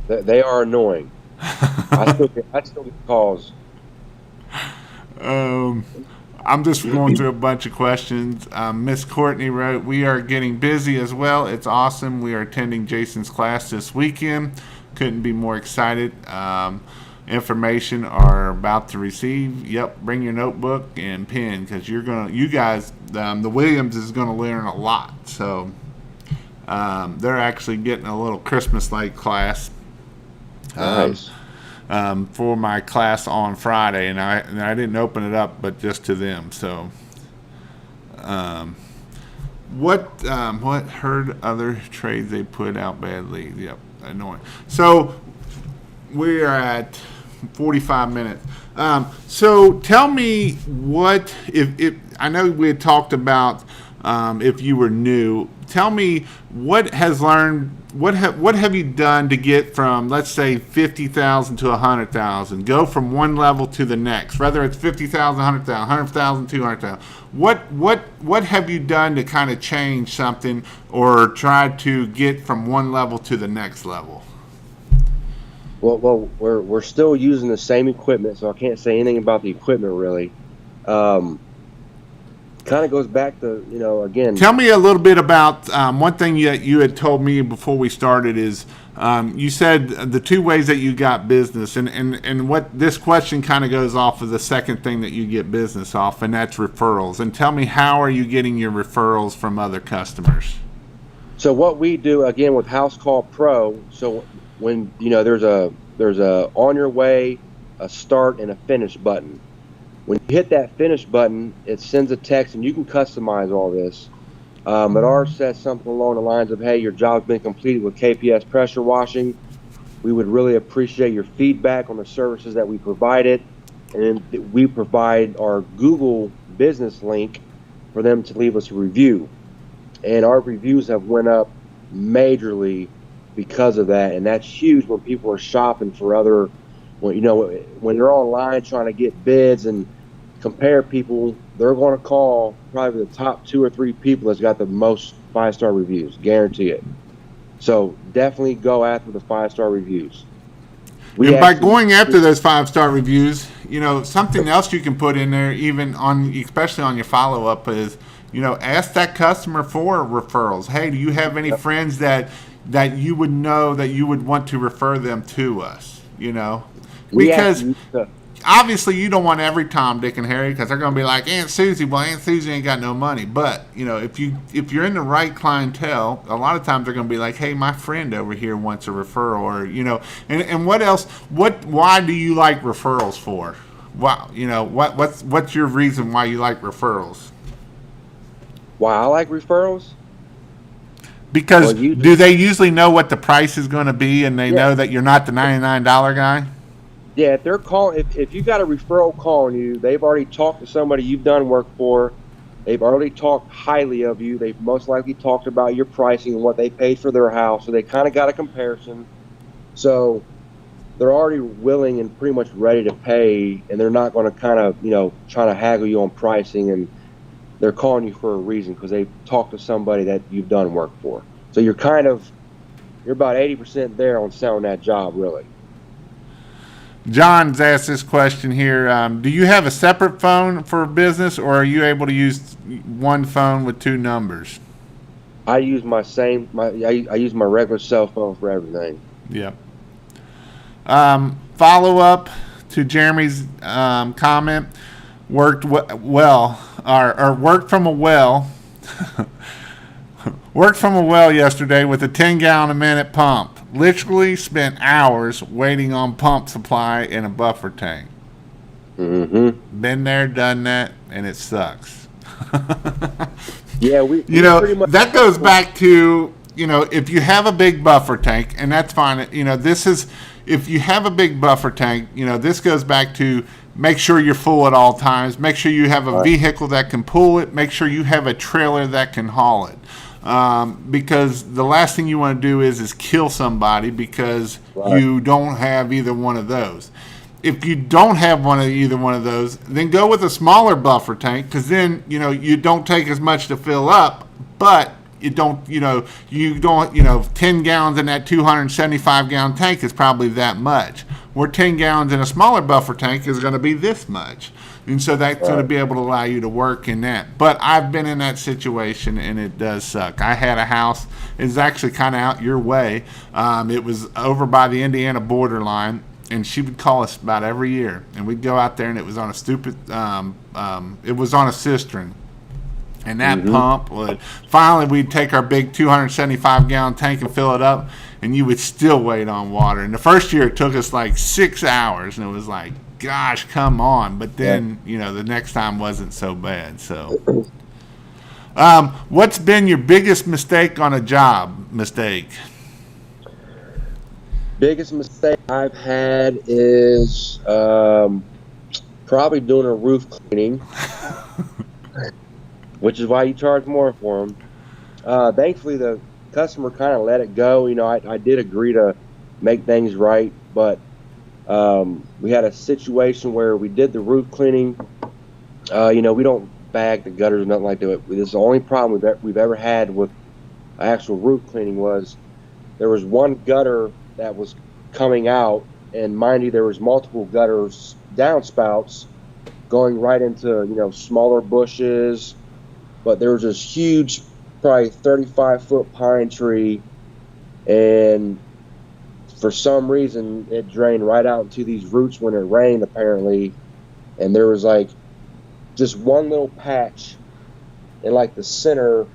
They are annoying. I still get calls. Um, I'm just going through a bunch of questions. Miss Courtney wrote, "We are getting busy as well. It's awesome. We are attending Jason's class this weekend. Couldn't be more excited. Information are about to receive. Yep, bring your notebook and pen because you guys, the Williams is gonna learn a lot. So they're actually getting a little Christmas-like class." Nice. For my class on Friday, and I didn't open it up, but just to them. So, what heard other trades they put out badly? Yep, annoying. So we are at 45 minutes. So tell me what if I know we had talked about if you were new. Tell me what have you done to get from, let's say, 50,000 to 100,000? Go from one level to the next, whether it's 50,000, 100,000, 100,000, 200,000. What have you done to kind of change something or try to get from one level to the next level? Well, we're still using the same equipment, so I can't say anything about the equipment really. Kind of goes back to, again. Tell me a little bit about one thing you had told me before we started is you said the two ways that you got business, and what this question kind of goes off of the second thing that you get business off, and that's referrals. And tell me, how are you getting your referrals from other customers? So what we do again with House Call Pro, so when there's a on your way, a start, and a finish button. When you hit that finish button, it sends a text, and you can customize all this. But ours says something along the lines of, "Hey, your job's been completed with KPS pressure washing. We would really appreciate your feedback on the services that we provided." And we provide our Google business link for them to leave us a review. And our reviews have went up majorly because of that. And that's huge when people are shopping for other, when they're online trying to get bids and compare people, they're going to call probably the top 2 or 3 people that's got the most 5-star reviews, guarantee it. So definitely go after the 5-star reviews. And by going after those 5-star reviews, something else you can put in there, especially on your follow-up, is ask that customer for referrals. Hey, do you have any friends that you would know that you would want to refer them to us? Because obviously you don't want every Tom, Dick, and Harry, because they're going to be like, Aunt Susie. Well, Aunt Susie ain't got no money. But if you're in the right clientele, a lot of times they're going to be like, hey, my friend over here wants a referral, or and what else? Why do you like referrals for? Wow, what's your reason why you like referrals? Why I like referrals? Because do they usually know what the price is going to be, and they know that you're not the $99 guy? Yeah, if they're calling, if you got a referral calling you, they've already talked to somebody you've done work for. They've already talked highly of you. They've most likely talked about your pricing and what they paid for their house. So they kind of got a comparison. So they're already willing and pretty much ready to pay, and they're not going to kind of, try to haggle you on pricing. And they're calling you for a reason because they talked to somebody that you've done work for. So you're about 80% there on selling that job, really. John's asked this question here. Do you have a separate phone for business, or are you able to use one phone with 2 numbers? I use I use my regular cell phone for everything. Yep. Follow up to Jeremy's comment. Worked from a well yesterday with a 10-gallon a minute pump. Literally spent hours waiting on pump supply in a buffer tank. Mm-hmm. Been there, done that, and it sucks. Yeah, that goes back to, if you have a big buffer tank, and that's fine. If you have a big buffer tank, this goes back to make sure you're full at all times. Make sure you have a vehicle that can pull it. Make sure you have a trailer that can haul it. Because the last thing you want to do is kill somebody because you don't have either one of those. If you don't have either one of those, then go with a smaller buffer tank, because then you don't take as much to fill up, but 10 gallons in that 275 gallon tank is probably that much. Where 10 gallons in a smaller buffer tank is going to be this much. And so that's going to be able to allow you to work in that. But I've been in that situation, and it does suck. I had a house. It's actually kind of out your way. It was over by the Indiana borderline, and she would call us about every year. And we'd go out there, and it was on it was on a cistern. And that pump would, finally we'd take our big 275 gallon tank and fill it up, and you would still wait on water. And the first year it took us like 6 hours, and it was like, gosh, come on. But then, the next time wasn't so bad. So, what's been your biggest mistake on a job? Biggest mistake I've had is probably doing a roof cleaning, which is why you charge more for them. Thankfully, the customer kind of let it go. I did agree to make things right, but we had a situation where we did the roof cleaning. We don't bag the gutters or nothing like that. This is the only problem we've ever had with actual roof cleaning was there was one gutter that was coming out, and mind you, there was multiple gutters, downspouts, going right into, smaller bushes. But there was this huge, probably 35-foot pine tree, and for some reason, it drained right out into these roots when it rained, apparently. And there was like just one little patch in like the center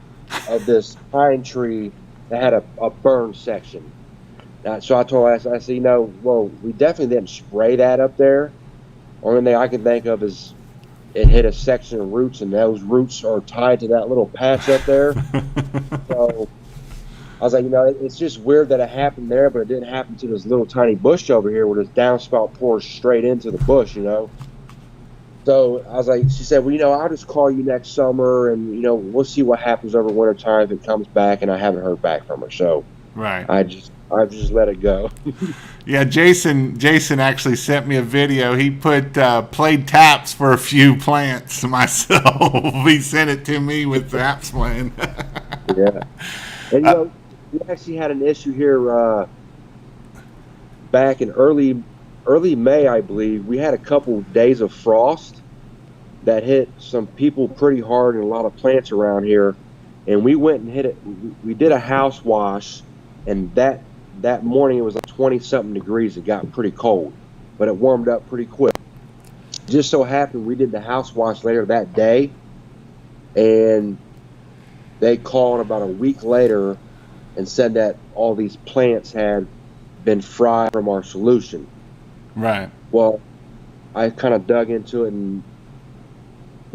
of this pine tree that had a burn section. So I told her, I said, we definitely didn't spray that up there. Only thing I can think of is it hit a section of roots, and those roots are tied to that little patch up there. So I was like, it's just weird that it happened there, but it didn't happen to this little tiny bush over here where this downspout pours straight into the bush, So I was like, she said, I'll just call you next summer, and, we'll see what happens over winter time if it comes back, and I haven't heard back from her. So right. I've just let it go. Yeah, Jason actually sent me a video. He played taps for a few plants myself. He sent it to me with taps playing. Yeah. And, we actually had an issue here back in early May, I believe. We had a couple days of frost that hit some people pretty hard and a lot of plants around here. And we went and hit it. We did a house wash, and that morning it was like 20-something degrees. It got pretty cold, but it warmed up pretty quick. Just so happened we did the house wash later that day, and they called about a week later and said that all these plants had been fried from our solution. Right. Well, I kind of dug into it, and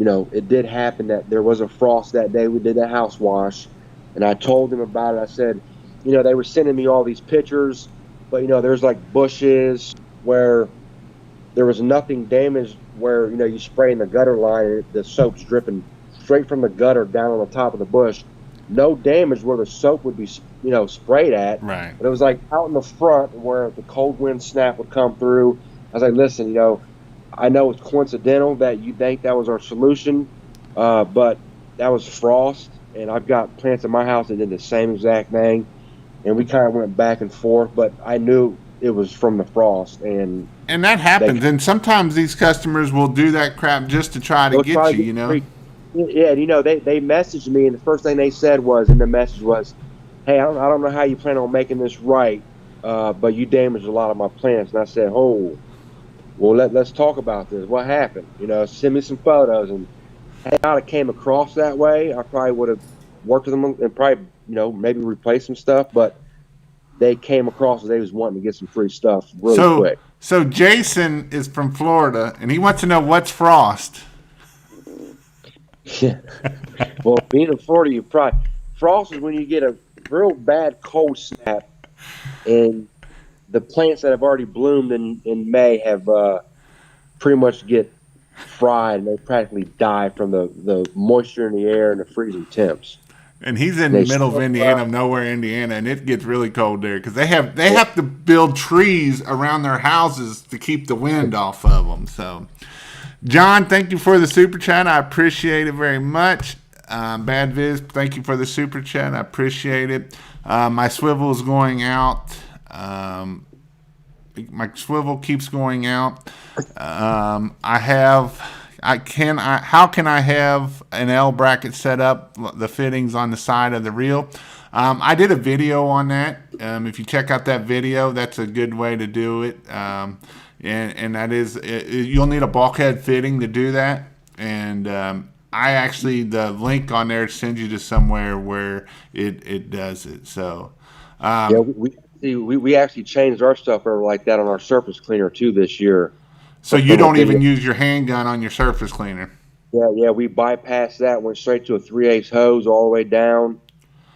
it did happen that there was a frost that day. We did that house wash, and I told them about it. I said, they were sending me all these pictures, but there's like bushes where there was nothing damaged, where you spray in the gutter line and the soap's dripping straight from the gutter down on the top of the bush. No damage where the soap would be sprayed at. Right. But it was like out in the front where the cold wind snap would come through. I was like, listen, I know it's coincidental that you think that was our solution, but that was frost, and I've got plants in my house that did the same exact thing. And we kind of went back and forth, but I knew it was from the frost. And that happens. And sometimes these customers will do that crap just to try to get you, Yeah, they messaged me, and the first thing they said in the message was, hey, I don't know how you plan on making this right, but you damaged a lot of my plants. And I said, oh, well, let's talk about this. What happened? Send me some photos. And had I came across that way, I probably would have worked with them and probably, maybe replace some stuff. But they came across as they was wanting to get some free stuff really quick. So Jason is from Florida, and he wants to know what's frost. Yeah. Well, being in Florida, frost is when you get a real bad cold snap, and the plants that have already bloomed in May have pretty much get fried, and they practically die from the moisture in the air and the freezing temps. And he's in the middle of Indiana, nowhere Indiana, and it gets really cold there because they have to build trees around their houses to keep the wind off of them. So, John, thank you for the super chat. I appreciate it very much. Bad Viz, thank you for the super chat. I appreciate it. My swivel is going out. My swivel keeps going out. How can I have an L bracket set up, the fittings on the side of the reel? I did a video on that. If you check out that video, that's a good way to do it. And that is, you'll need a bulkhead fitting to do that. And I actually, the link on there sends you to somewhere where it does it. So Yeah, we actually changed our stuff over like that on our surface cleaner too this year. so you don't even use your handgun on your surface cleaner. Yeah, we bypassed that, went straight to a 3/8 hose all the way down,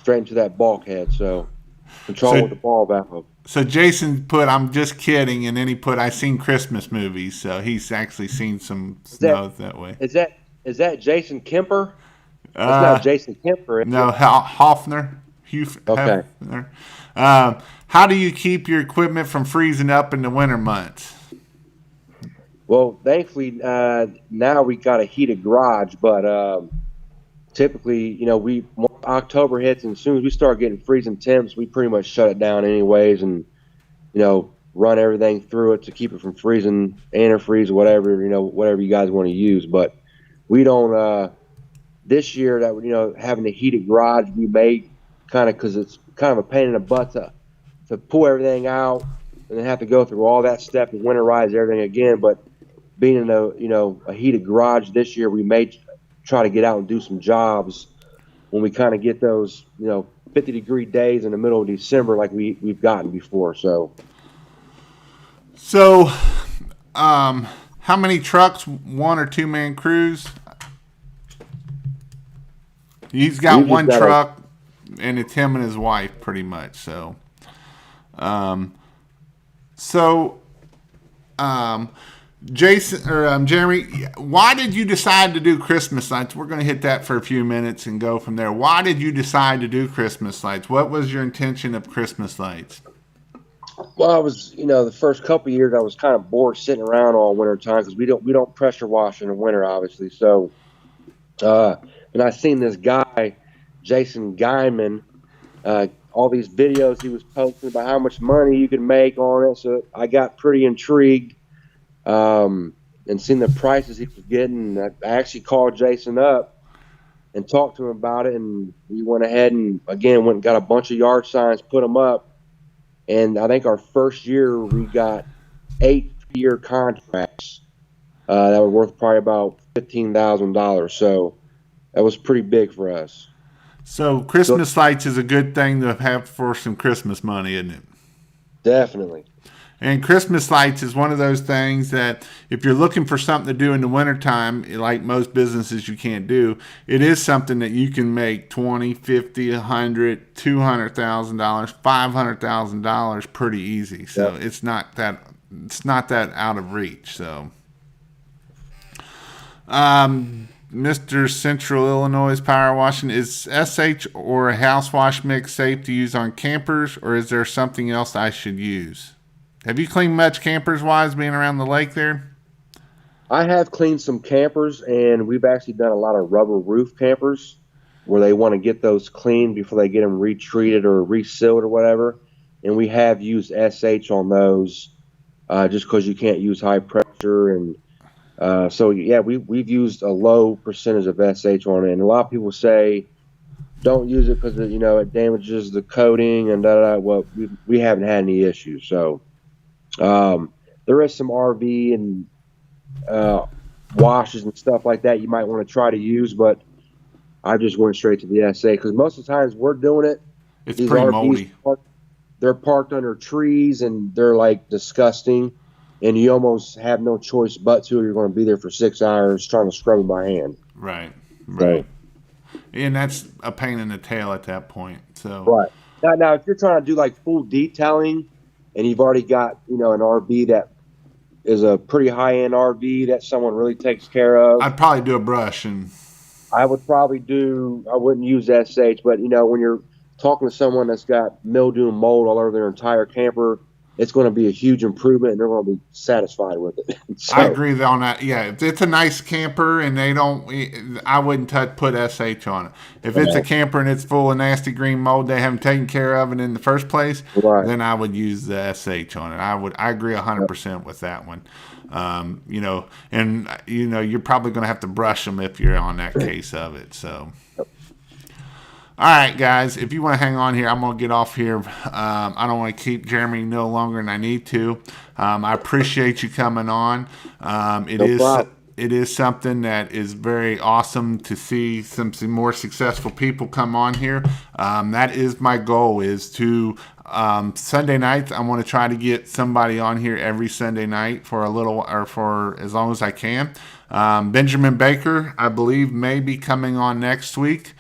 straight into that bulkhead. So control with the ball valve. So Jason put, "I'm just kidding," and then he put, "I seen Christmas movies," so he's actually seen some snow that way. Is that Jason Kemper? That's not Jason Kemper. No, Hoffner. Okay. Hefner. How do you keep your equipment from freezing up in the winter months? Well, thankfully now we got a heated garage, but typically, when October hits, and as soon as we start getting freezing temps, we pretty much shut it down anyways, and run everything through it to keep it from freezing, antifreeze, whatever you guys want to use. But we don't. This year, that having a heated garage, we made kind of, because it's kind of a pain in the butt to pull everything out and then have to go through all that step and winterize everything again. But being in a heated garage this year, we may try to get out and do some jobs when we kind of get those 50-degree days in the middle of December like we've gotten before. So how many trucks? 1 or 2 man crews? He's got one truck, and it's him and his wife, pretty much. So, Jason or Jeremy, why did you decide to do Christmas lights? We're going to hit that for a few minutes and go from there. Why did you decide to do Christmas lights? What was your intention of Christmas lights? Well, I was, the first couple of years I was kind of bored sitting around all winter time because we don't pressure wash in the winter, obviously. So, and I seen this guy, Jason Geiman, all these videos he was posting about how much money you could make on it. So I got pretty intrigued, and seen the prices he was getting. I actually called Jason up and talked to him about it, and we went ahead and again went and got a bunch of yard signs, put them up. And I think our first year we got 8-year contracts that were worth probably about $15,000. So that was pretty big for us. So Christmas lights is a good thing to have for some Christmas money, isn't it? Definitely. And Christmas lights is one of those things that if you're looking for something to do in the wintertime, like most businesses you can't do, it is something that you can make $20, $50, $100, $200,000, $500,000 pretty easy. So it's not that out of reach. So, Mr. Central Illinois Power Washing, is SH or a house wash mix safe to use on campers, or is there something else I should use? Have you cleaned much campers-wise being around the lake there? I have cleaned some campers, and we've actually done a lot of rubber roof campers where they want to get those cleaned before they get them retreated or resealed or whatever. And we have used SH on those just because you can't use high pressure. And we've used a low percentage of SH on it. And a lot of people say don't use it because it damages the coating and da da. Well, we haven't had any issues. So. There is some RV and washes and stuff like that you might want to try to use, but I just went straight to the SA because most of the times we're doing it. It's pretty RVs moldy. They're parked under trees and they're like disgusting, and you almost have no choice but to. You're going to be there for 6 hours trying to scrub them by hand. Right. So, and that's a pain in the tail at that point. So right now, if you're trying to do like full detailing. And you've already got, an RV that is a pretty high-end RV that someone really takes care of. I'd probably do a brush. And I wouldn't use SH, but, when you're talking to someone that's got mildew and mold all over their entire camper it's going to be a huge improvement, and they're going to be satisfied with it. So, I agree on that. Yeah, if it's a nice camper and they don't, I wouldn't put SH on it. If it's a camper and it's full of nasty green mold they haven't taken care of it in the first place, right. then I would use the SH on it. I agree 100% with that one. You know, and you know, you're probably going to have to brush them if you're on that case of it. So. All right, guys, if you want to hang on here, I'm going to get off here. I don't want to keep Jeremy no longer than I need to. I appreciate you coming on. It is something that is very awesome to see some more successful people come on here. That is my goal, is to Sunday nights, I want to try to get somebody on here every Sunday night for a little, or for as long as I can. Benjamin Baker, I believe, may be coming on next week.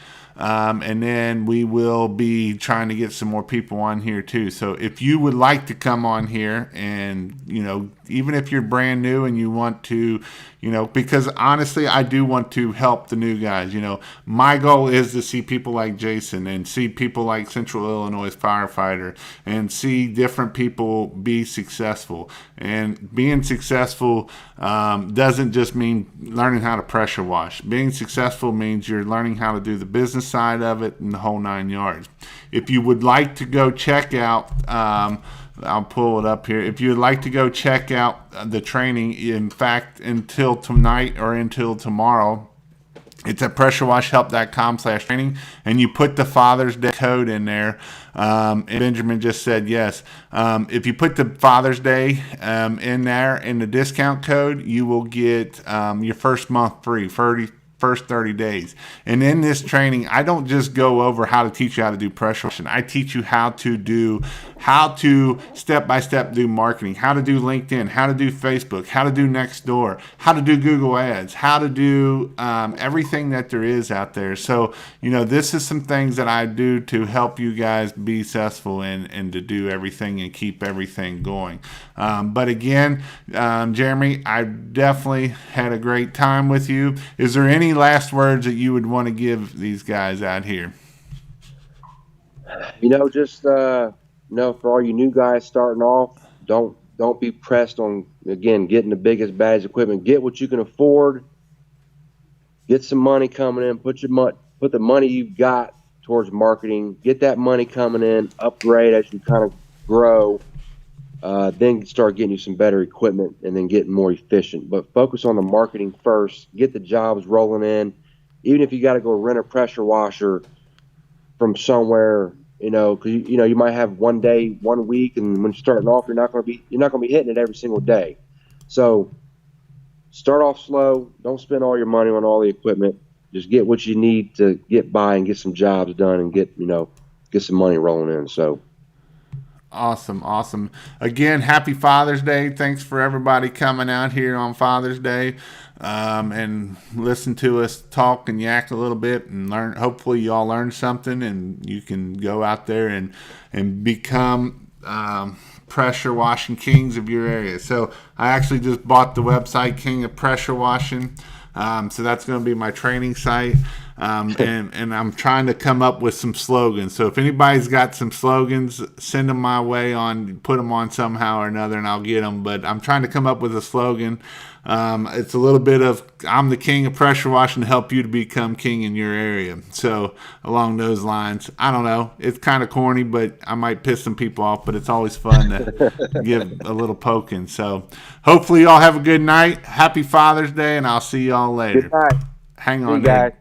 And then we will be trying to get some more people on here too. So if you would like to come on here, and, you know, even if you're brand new and you want to, you know, because honestly, I do want to help the new guys. You know, my goal is to see people like Jason and see people like Central Illinois firefighter and see different people be successful. And being successful doesn't just mean learning how to pressure wash. Being successful means you're learning how to do the business side of it and the whole 9 yards. If you would like to go check out, I'll pull it up here. If you would like to go check out the training, in fact, until tonight or until tomorrow, it's at pressurewashhelp.com/training, and you put the Father's Day code in there. And Benjamin just said yes. If you put the Father's Day in there in the discount code, you will get your first month free, first 30 days. And in this training, I don't just go over how to teach you how to do pressure washing. I teach you how to step-by-step do marketing, how to do LinkedIn, how to do Facebook, how to do Nextdoor, how to do Google Ads, how to do everything that there is out there. So, you know, this is some things that I do to help you guys be successful and to do everything and keep everything going. But again, Jeremy, I definitely had a great time with you. Is there any last words that you would want to give these guys out here? You know, just you know, for all you new guys starting off, don't be pressed on, again, getting the biggest, baddest equipment. Get what you can afford. Get some money coming in. Put the money you've got towards marketing. Get that money coming in. Upgrade as you kind of grow. Then start getting you some better equipment and then getting more efficient. But focus on the marketing first. Get the jobs rolling in. Even if you got to go rent a pressure washer from somewhere, you know, because you know you might have one day, 1 week, and when you're starting off, you're not going to be hitting it every single day. So start off slow. Don't spend all your money on all the equipment. Just get what you need to get by and get some jobs done and get some money rolling in. So. Awesome. Again, happy Father's Day. Thanks for everybody coming out here on Father's Day and listen to us talk and yak a little bit and learn. Hopefully you all learned something and you can go out there and become pressure washing kings of your area. So I actually just bought the website King of Pressure Washing. So that's going to be my training site. And I'm trying to come up with some slogans. So if anybody's got some slogans, send them my way, put them on somehow or another, and I'll get them. But I'm trying to come up with a slogan. It's a little bit of, I'm the king of pressure washing to help you to become king in your area. So along those lines, I don't know. It's kind of corny, but I might piss some people off, but it's always fun to give a little poking. So hopefully y'all have a good night. Happy Father's Day, and I'll see y'all later. Good night. Hang on. Guys.